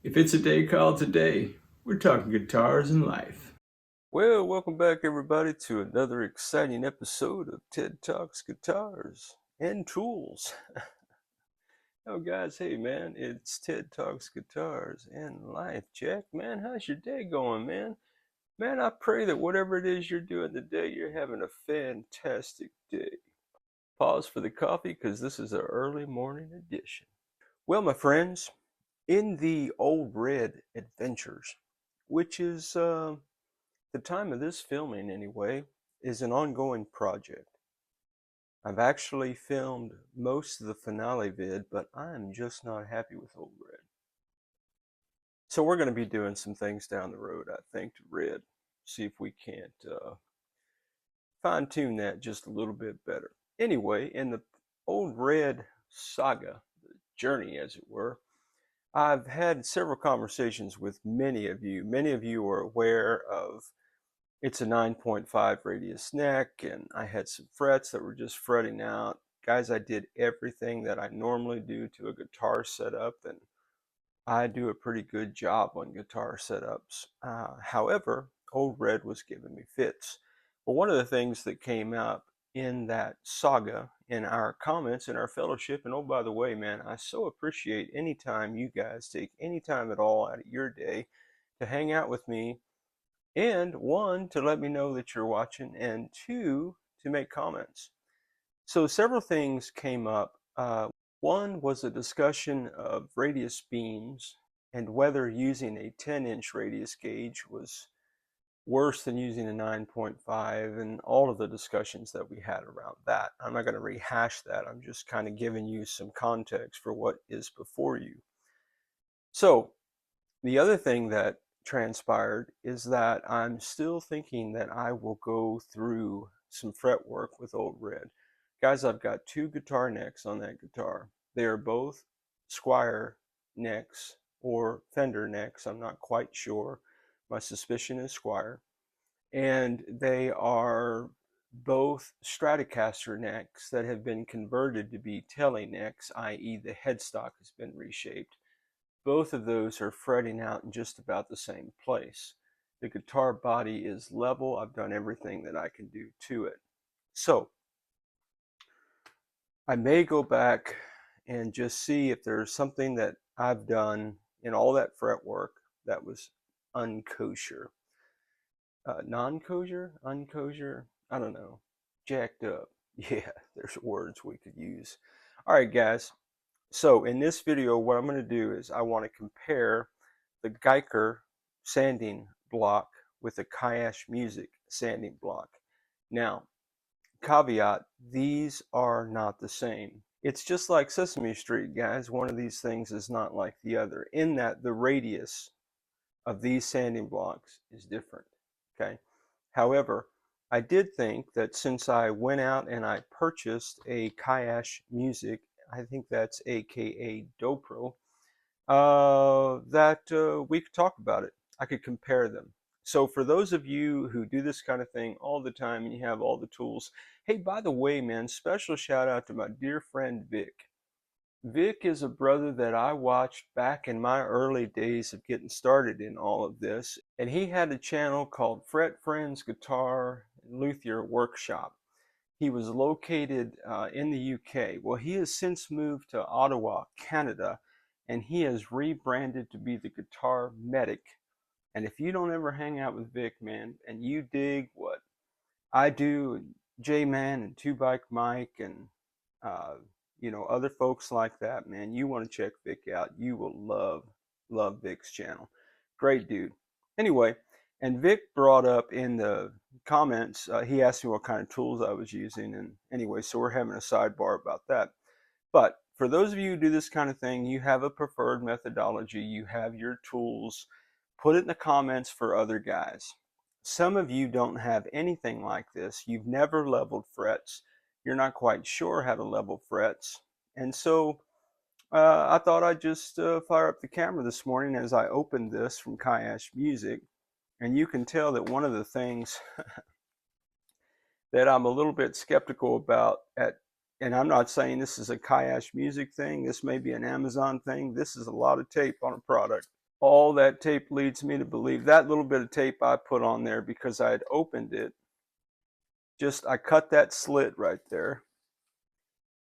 If it's a day called today, we're talking guitars and life. Well, welcome back everybody to another exciting episode of TED Talks Guitars and Tools. Oh guys, hey man, it's TED Talks Guitars and Life. Jack, man, how's your day going, man? Man, I pray that whatever it is you're doing today, you're having a fantastic day. Pause for the coffee because this is an early morning edition. Well, my friends, in the Old Red Adventures, which is the time of this filming, anyway, is an ongoing project. I've actually filmed most of the finale vid, but I'm just not happy with Old Red. So we're going to be doing some things down the road, I think, to Red. See if we can't fine-tune that just a little bit better. Anyway, in the Old Red saga, the journey as it were, I've had several conversations with many of you. Many of you are aware of it's a 9.5 radius neck, and I had some frets that were just fretting out. Guys, I did everything that I normally do to a guitar setup, and I do a pretty good job on guitar setups. However, Old Red was giving me fits. Well, one of the things that came up in that saga in our comments in our fellowship, and oh, by the way, man, I so appreciate any time you guys take any time at all out of your day to hang out with me, and one, to let me know that you're watching, and two, to make comments. So several things came up. One was a discussion of radius beams and whether using a 10-inch radius gauge was worse than using a 9.5, and all of the discussions that we had around that. I'm not going to rehash that. I'm just kind of giving you some context for what is before you. So the other thing that transpired is that I'm still thinking that I will go through some fretwork with Old Red. Guys, I've got two guitar necks on that guitar. They are both Squier necks or Fender necks. I'm not quite sure. My suspicion is Squier. And they are both Stratocaster necks that have been converted to be Tele necks, i.e. the headstock has been reshaped. Both of those are fretting out in just about the same place. The guitar body is level. I've done everything that I can do to it. So I may go back and just see if there's something that I've done in all that fretwork that was unkosher. Non-kosher? Unkosher? I don't know. Jacked up. Yeah, there's words we could use. All right, guys. So in this video, what I'm going to do is I want to compare the Guyker sanding block with the Kaish Music sanding block. Now, caveat, these are not the same. It's just like Sesame Street, guys. One of these things is not like the other, in that the radius of these sanding blocks is different, okay? However, I did think that since I went out and I purchased a Kaish Music, I think that's AKA Dobro, that we could talk about it. I could compare them. So for those of you who do this kind of thing all the time and you have all the tools, hey, by the way, man, special shout out to my dear friend Vic. Vic is a brother that I watched back in my early days of getting started in all of this, and he had a channel called Fret Friends Guitar Luthier Workshop. He was located in the UK. Well, he has since moved to Ottawa, Canada, and he has rebranded to be the Guitar Medic. And if you don't ever hang out with Vic, man, and you dig what I do, and J-Man and Two Bike Mike and uh, other folks like that, man, you want to check Vic out. You will love Vic's channel. Great dude. Anyway, and Vic brought up in the comments, he asked me what kind of tools I was using, and anyway, so we're having a sidebar about that. But for those of you who do this kind of thing, you have a preferred methodology, you have your tools, put it in the comments for other guys. Some of you don't have anything like this. You've never leveled frets. You're not quite sure how to level frets. And so I thought I'd just fire up the camera this morning as I opened this from Kaish Music. And you can tell that one of the things that I'm a little bit skeptical about and I'm not saying this is a Kaish Music thing. This may be an Amazon thing. This is a lot of tape on a product. all that tape leads me to believe that little bit of tape I put on there because I had opened it. I cut that slit right there.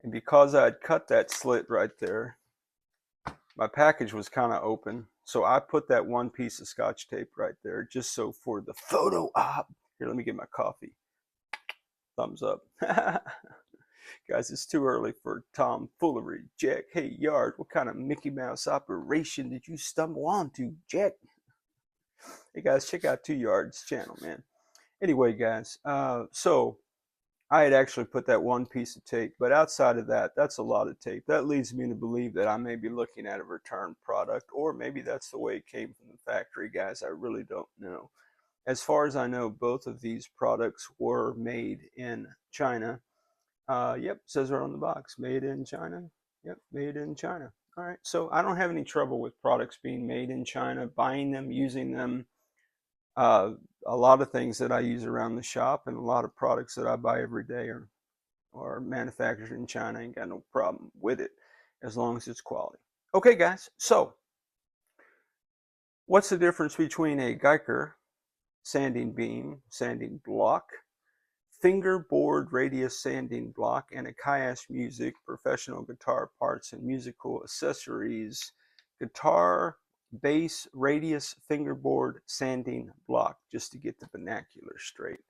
And because I had cut that slit right there, my package was kind of open. So I put that one piece of Scotch tape right there just so for the photo op. Here, let me get my coffee. Thumbs up. Guys, it's too early for tomfoolery. Jack, hey, Yard, what kind of Mickey Mouse operation did you stumble onto, Jack? Hey, guys, check out 2 Yard's channel, man. Anyway, guys, so I had actually put that one piece of tape, but outside of that, that's a lot of tape. That leads me to believe that I may be looking at a return product, or maybe that's the way it came from the factory, guys. I really don't know. As far as I know, both of these products were made in China. Yep, says right on the box, made in China. Yep, made in China. All right, so I don't have any trouble with products being made in China, buying them, using them. A lot of things that I use around the shop and a lot of products that I buy every day are manufactured in China. I ain't got no problem with it as long as it's quality. Okay, guys, so what's the difference between a Guyker sanding beam, sanding block, fingerboard radius sanding block, and a Kaish Music professional guitar parts and musical accessories guitar bass radius fingerboard sanding block, just to get the vernacular straight?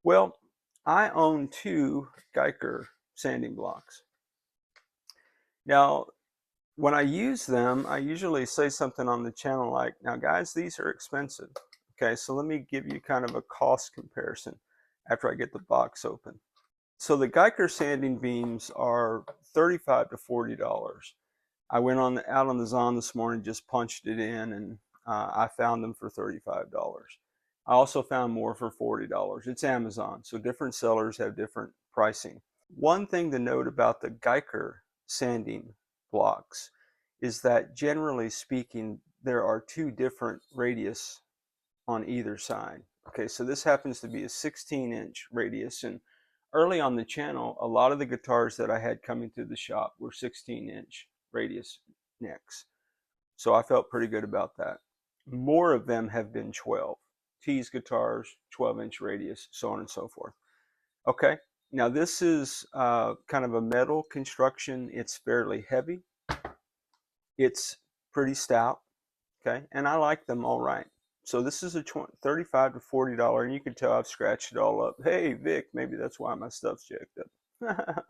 Well, I own 2 Guyker sanding blocks. Now, when I use them, I usually say something on the channel like, now guys, these are expensive. Okay, so let me give you kind of a cost comparison after I get the box open. So the Guyker sanding beams are $35 to $40. I went out on the Zon this morning, just punched it in, and I found them for $35. I also found more for $40. It's Amazon, so different sellers have different pricing. One thing to note about the Guyker sanding blocks is that generally speaking, there are 2 different radius on either side. Okay, so this happens to be a 16-inch radius, and early on the channel, a lot of the guitars that I had coming through the shop were 16-inch radius necks. So I felt pretty good about that. More of them have been 12. Tease guitars, 12-inch radius, so on and so forth. Okay, now this is kind of a metal construction. It's fairly heavy. It's pretty stout, okay, and I like them all right. So this is a $35 to $40, and you can tell I've scratched it all up. Hey, Vic, maybe that's why my stuff's jacked up.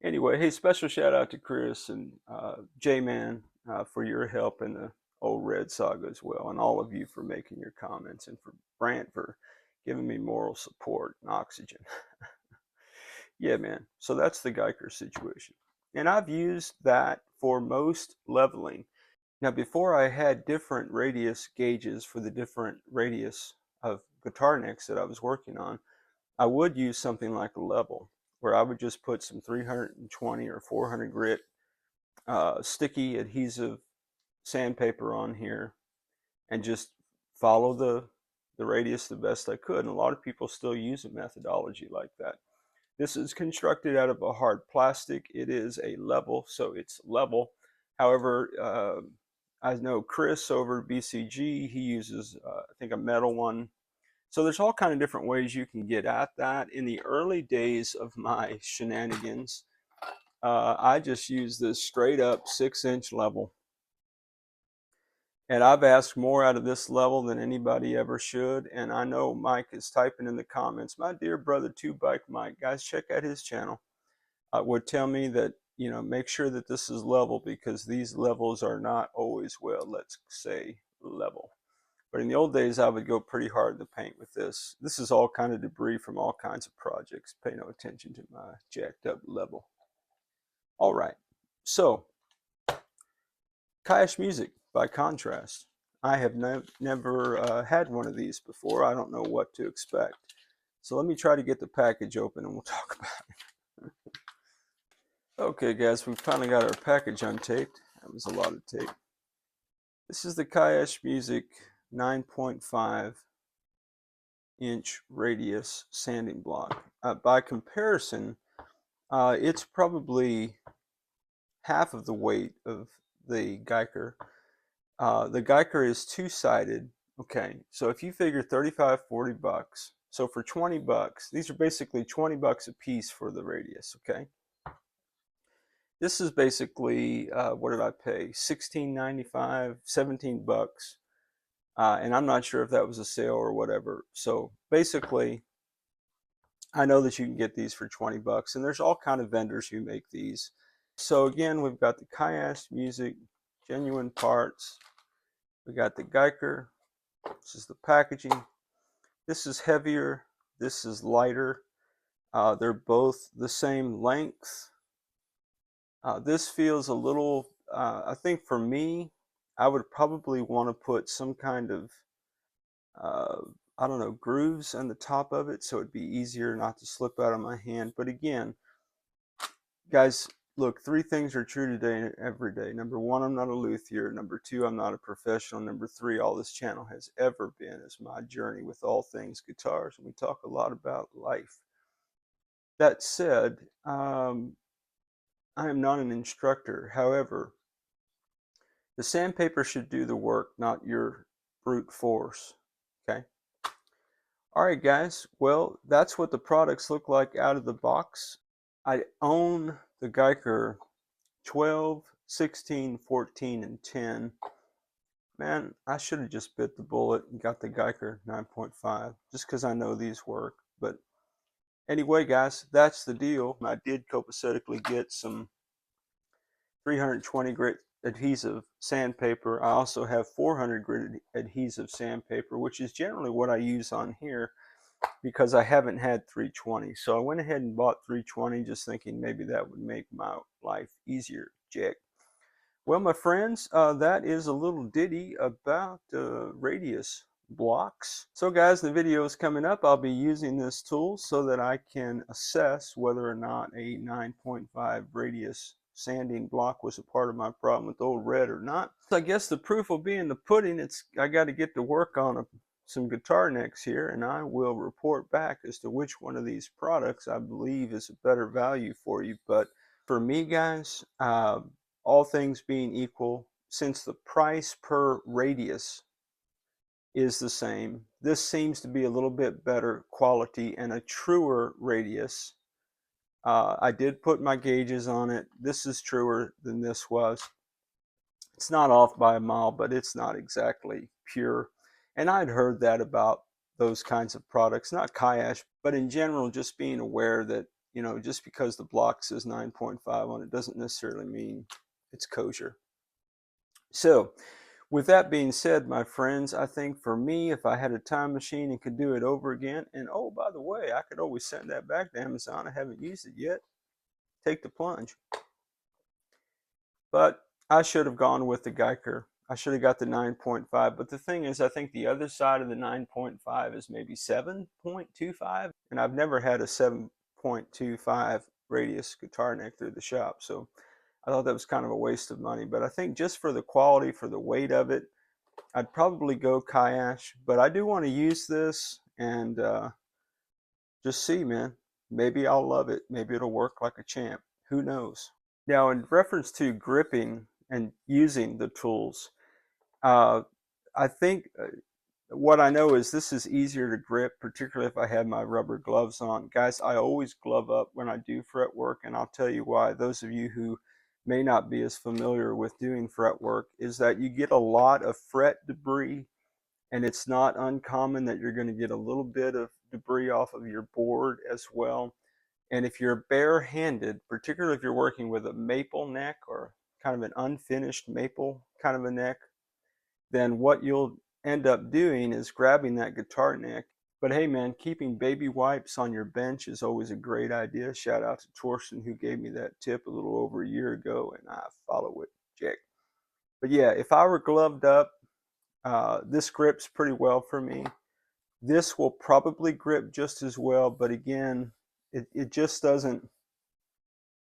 Anyway, hey, special shout out to Chris and J-Man for your help in the old Red Saga as well, and all of you for making your comments, and for Brant for giving me moral support and oxygen. Yeah, man, so that's the Guyker situation. And I've used that for most leveling. Now, before I had different radius gauges for the different radius of guitar necks that I was working on, I would use something like a level, where I would just put some 320 or 400 grit sticky adhesive sandpaper on here and just follow the radius the best I could. And a lot of people still use a methodology like that. This is constructed out of a hard plastic. It is a level, so it's level. However, I know Chris over at BCG, he uses, I think, a metal one. So there's all kind of different ways you can get at that. In the early days of my shenanigans, I just used this straight up 6-inch level. And I've asked more out of this level than anybody ever should. And I know Mike is typing in the comments, my dear brother, 2Bike Mike. Guys, check out his channel. Would tell me that, you know, make sure that this is level, because these levels are not always, well, let's say, level. But in the old days, I would go pretty hard in the paint with this. This is all kind of debris from all kinds of projects. Pay no attention to my jacked up level. All right, so Kaish Music, by contrast. I have never had one of these before. I don't know what to expect. So let me try to get the package open and we'll talk about it. Okay, guys, we finally got our package untaped. That was a lot of tape. This is the Kaish Music 9.5 inch radius sanding block. By comparison, it's probably half of the weight of the Guyker The Guyker is two-sided. Okay, so if you figure 35, 40 bucks, so for 20 bucks, these are basically 20 bucks a piece for the radius, okay? This is basically, what did I pay? $16.95, 17 bucks. And I'm not sure if that was a sale or whatever. So basically, I know that you can get these for 20 bucks, and there's all kind of vendors who make these. So again, we've got the Kaish Music, genuine parts. We got the Guyker. This is the packaging. This is heavier. This is lighter. They're both the same length. This feels a little, I think for me, I would probably want to put some kind of, I don't know, grooves on the top of it so it'd be easier not to slip out of my hand. But again, guys, look, three things are true today and every day. Number one, I'm not a luthier. Number two, I'm not a professional. Number three, all this channel has ever been is my journey with all things guitars. And we talk a lot about life. That said, I am not an instructor. However, the sandpaper should do the work, not your brute force. Okay. All right, guys. Well, that's what the products look like out of the box. I own the Guyker 12, 16, 14, and 10. Man, I should have just bit the bullet and got the Guyker 9.5 just because I know these work. But anyway, guys, that's the deal. I did copacetically get some 320 grit adhesive sandpaper. I also have 400 grit adhesive sandpaper, which is generally what I use on here because I haven't had 320. So I went ahead and bought 320 just thinking maybe that would make my life easier. Check. Well, my friends, that is a little ditty about radius blocks. So guys, the video is coming up. I'll be using this tool so that I can assess whether or not a 9.5 radius sanding block was a part of my problem with old red or not. So I guess the proof will be in the pudding. I got to get to work on some guitar necks here, and I will report back as to which one of these products I believe is a better value for you. But for me, guys, all things being equal, since the price per radius is the same, this seems to be a little bit better quality and a truer radius. I did put my gauges on it. This is truer than this was. It's not off by a mile, but it's not exactly pure. And I'd heard that about those kinds of products, not Kaish, but in general, just being aware that, you know, just because the block says 9.5 on it doesn't necessarily mean it's kosher. So with that being said, my friends, I think for me, if I had a time machine and could do it over again, and oh, by the way, I could always send that back to Amazon. I haven't used it yet. Take the plunge. But I should have gone with the Guyker. I should have got the 9.5. But the thing is, I think the other side of the 9.5 is maybe 7.25. And I've never had a 7.25 radius guitar neck through the shop. So I thought that was kind of a waste of money. But I think just for the quality, for the weight of it, I'd probably go Kaish. But I do want to use this and just see, man. Maybe I'll love it. Maybe it'll work like a champ. Who knows? Now, in reference to gripping and using the tools, I think what I know is this is easier to grip, particularly if I have my rubber gloves on. Guys, I always glove up when I do fret work, and I'll tell you why. Those of you who may not be as familiar with doing fret work is that you get a lot of fret debris, and it's not uncommon that you're going to get a little bit of debris off of your board as well. And if you're bare-handed, particularly if you're working with a maple neck or kind of an unfinished maple kind of a neck, then what you'll end up doing is grabbing that guitar neck. But hey man, keeping baby wipes on your bench is always a great idea. Shout out to Torsten who gave me that tip a little over a year ago, and I follow it. Check. But yeah, if I were gloved up, this grips pretty well for me. This will probably grip just as well, but again, it just doesn't.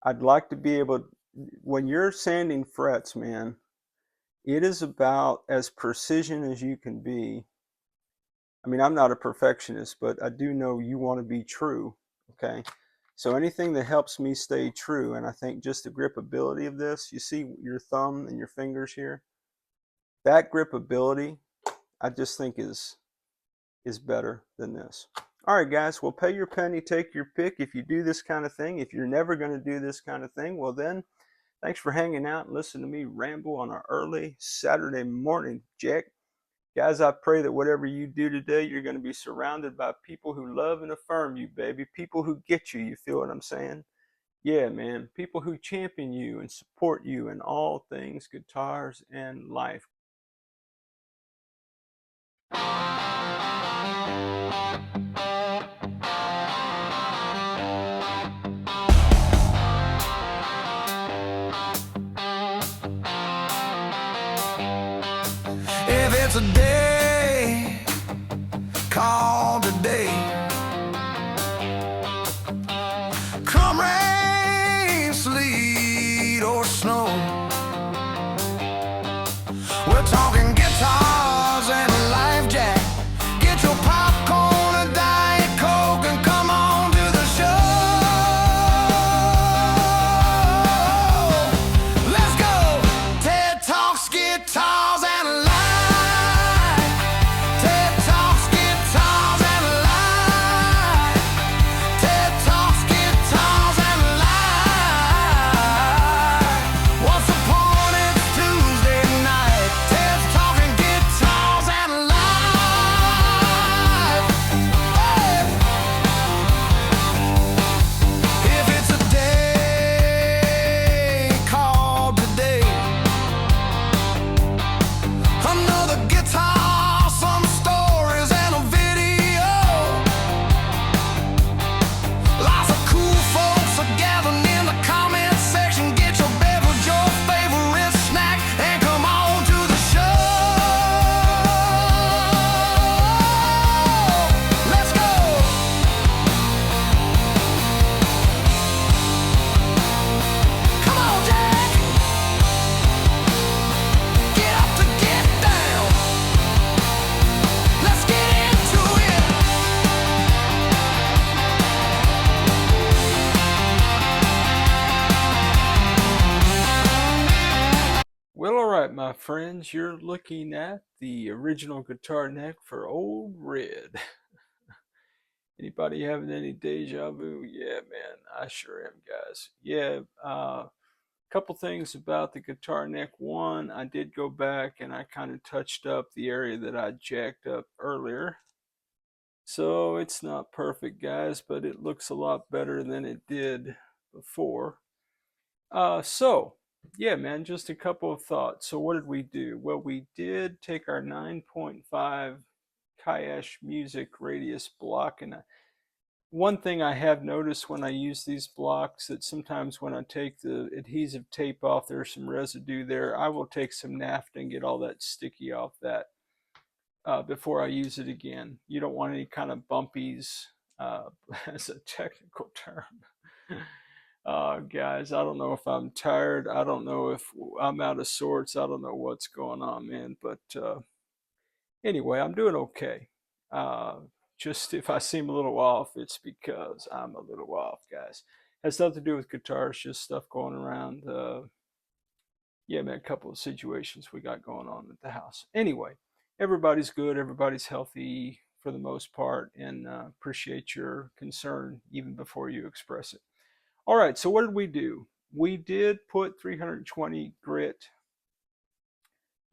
I'd like to be able, when you're sanding frets, man, it is about as precision as you can be. I mean, I'm not a perfectionist, but I do know you want to be true, okay? So anything that helps me stay true, and I think just the gripability of this, you see your thumb and your fingers here? That gripability, I just think is better than this. All right, guys, well, pay your penny, take your pick. If you do this kind of thing, if you're never going to do this kind of thing, well, then thanks for hanging out and listening to me ramble on an early Saturday morning, Jack. Guys, I pray that whatever you do today, you're going to be surrounded by people who love and affirm you, baby. People who get you. You feel what I'm saying? Yeah, man. People who champion you and support you in all things guitars and life. If it's a day called today, come rain, sleet, or snow, we're talking guitars and life, Jack. Get your popcorn, a Diet Coke, and come on to the show. Let's go. Ted Talks Guitars and Life. Ted Talks Guitars and Life. Ted Talks Guitars and Life. Once upon a Tuesday night, Ted's talking guitars and life. Hey! If it's a day called today, another guitar, some stories, and a video. Lots of cool folks are gathering in the comment section. Get your beverage, your favorite snack, and come on to the show. Let's go. Come on, Jack. Get up to get down. Let's get into it. Well, all right, my friends, you're looking at the original guitar neck for Old Red. Anybody having any deja vu? Yeah, man, I sure am, guys. Yeah, couple things about the guitar neck. One, I did go back and I kind of touched up the area that I jacked up earlier. So it's not perfect, guys, but it looks a lot better than it did before. Yeah, man, just a couple of thoughts. So what did we do? Well, we did take our 9.5 Kaish music radius block, and one thing I have noticed when I use these blocks, that sometimes when I take the adhesive tape off, there's some residue there. I will take some naphtha and get all that sticky off that before I use it again. You don't want any kind of bumpies, as a technical term. Guys, I don't know if I'm tired. I don't know if I'm out of sorts. I don't know what's going on, man. But anyway, I'm doing okay. Just if I seem a little off, it's because I'm a little off, guys. Has nothing to do with guitars, just stuff going around. Yeah, man, a couple of situations we got going on at the house. Anyway, everybody's good, everybody's healthy for the most part, and appreciate your concern even before you express it. All right, so what did we do? We did put 320 grit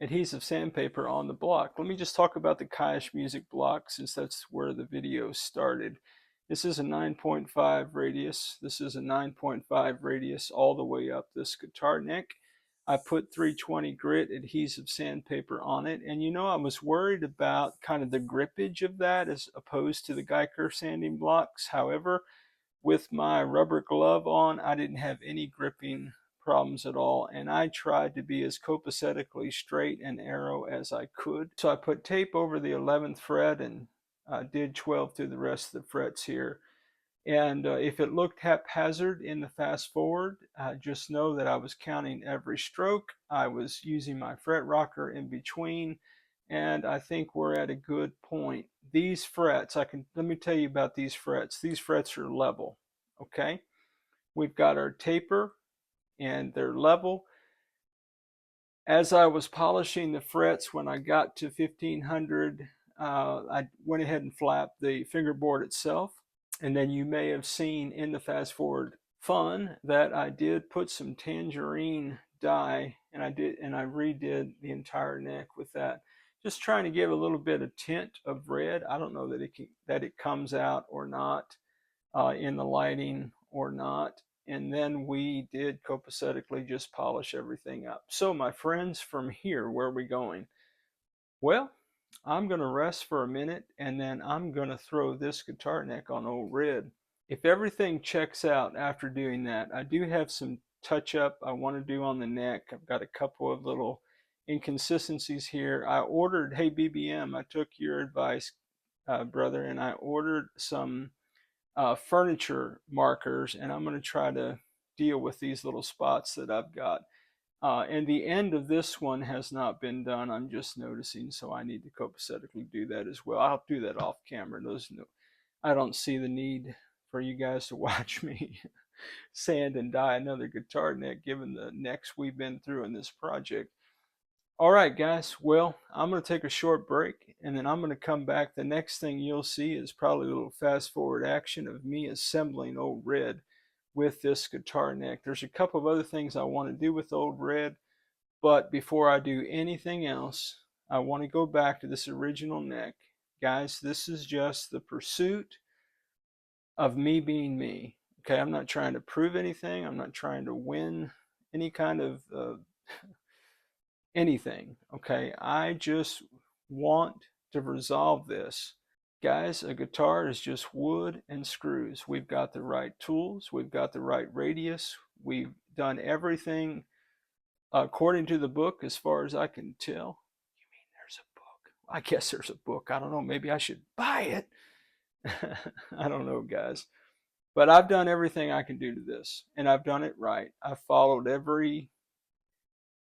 adhesive sandpaper on the block. Let me just talk about the Kaish music block, since that's where the video started. This is a 9.5 radius. This is a 9.5 radius all the way up this guitar neck. I put 320 grit adhesive sandpaper on it, and you know, I was worried about kind of the grippage of that as opposed to the Guyker sanding blocks. However, with my rubber glove on, I didn't have any gripping problems at all, and I tried to be as copacetically straight and arrow as I could. So I put tape over the 11th fret and did 12 through the rest of the frets here. And if it looked haphazard in the fast forward, just know that I was counting every stroke. I was using my fret rocker in between, and I think we're at a good point. These frets, let me tell you about these frets. These frets are level, okay? We've got our taper, and they're level. As I was polishing the frets, when I got to 1500, I went ahead and flapped the fingerboard itself. And then you may have seen in the fast forward fun that I did put some tangerine dye, and I redid the entire neck with that, just trying to give a little bit of tint of red. I don't know that it comes out or not in the lighting or not. And then we did copacetically just polish everything up. So my friends, from here, where are we going? Well, I'm going to rest for a minute, and then I'm going to throw this guitar neck on old Red. If everything checks out after doing that, I do have some touch up I want to do on the neck. I've got a couple of little inconsistencies here. I ordered, hey BBM, I took your advice, brother, and I ordered some furniture markers, and I'm going to try to deal with these little spots that I've got. And the end of this one has not been done. I'm just noticing, so I need to copacetically do that as well. I'll do that off camera. I don't see the need for you guys to watch me sand and dye another guitar neck, given the necks we've been through in this project. All right, guys. Well, I'm going to take a short break, and then I'm going to come back. The next thing you'll see is probably a little fast forward action of me assembling old Red with this guitar neck. There's a couple of other things I want to do with old Red, but before I do anything else, I want to go back to this original neck. Guys, this is just the pursuit of me being me. Okay, I'm not trying to prove anything. I'm not trying to win any kind of anything. Okay, I just want to resolve this. Guys, a guitar is just wood and screws. We've got the right tools. We've got the right radius. We've done everything according to the book, as far as I can tell. You mean there's a book? I guess there's a book. I don't know. Maybe I should buy it. I don't know, guys. But I've done everything I can do to this, and I've done it right. I've followed every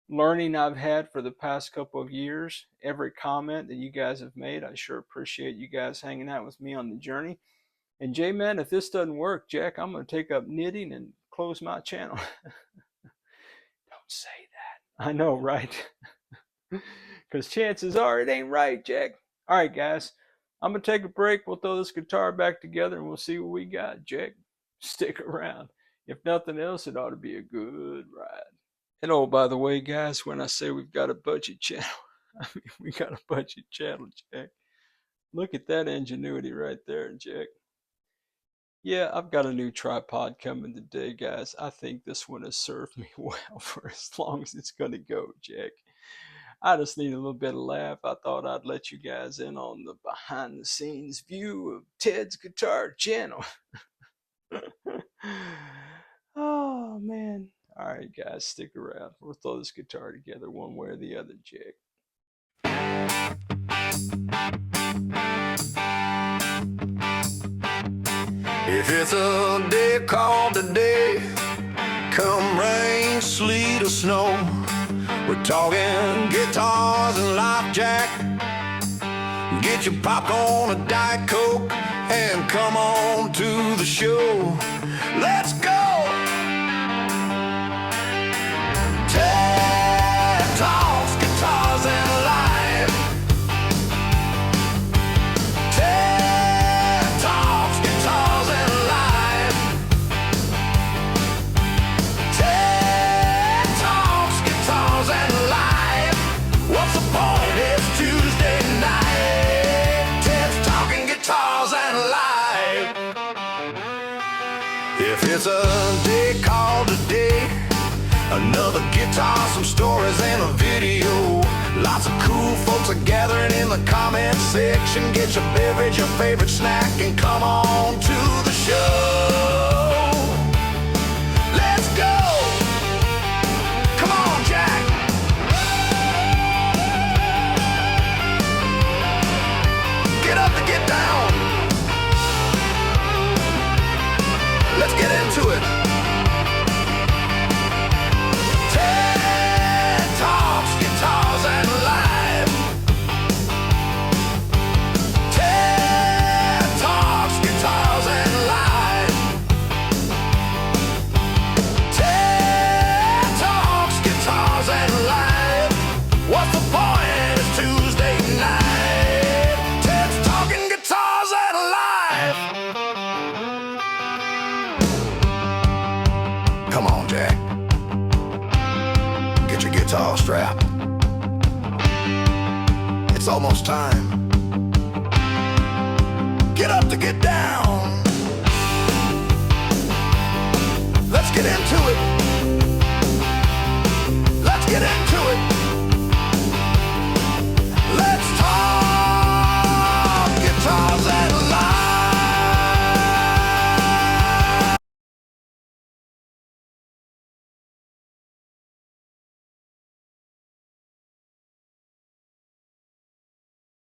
learning I've had for the past couple of years, every comment that you guys have made. I sure appreciate you guys hanging out with me on the journey. And J-Man, if this doesn't work, Jack, I'm going to take up knitting and close my channel. Don't say that. I know, right? Because chances are it ain't right, Jack. All right, guys. I'm going to take a break. We'll throw this guitar back together, and we'll see what we got, Jack. Stick around. If nothing else, it ought to be a good ride. And oh, by the way, guys, when I say we've got a budget channel, I mean we got a budget channel, Jack. Look at that ingenuity right there, Jack. Yeah, I've got a new tripod coming today, guys. I think this one has served me well for as long as it's going to go, Jack. I just need a little bit of laugh. I thought I'd let you guys in on the behind-the-scenes view of Ted's guitar channel. Oh, man. All right, guys, stick around. We'll throw this guitar together one way or the other, Jack. If it's a day called today, come rain, sleet, or snow, we're talking guitars and life, Jack. Get your popcorn, a Diet Coke, and come on to the show. Let's go! Ted talks guitars and life. Ted talks guitars and life. Ted talks guitars and life. What's the point? It's Tuesday night. Ted's talking guitars and life. If it's a day called today, another guitar, some stories, and a video. Lots of cool folks are gathering in the comment section. Get your beverage, your favorite snack, and come on to the show. Let's go! Come on, Jack! Get up and get down. Let's get into it. guitar strap. It's almost time. Get up to get down. Let's get into it.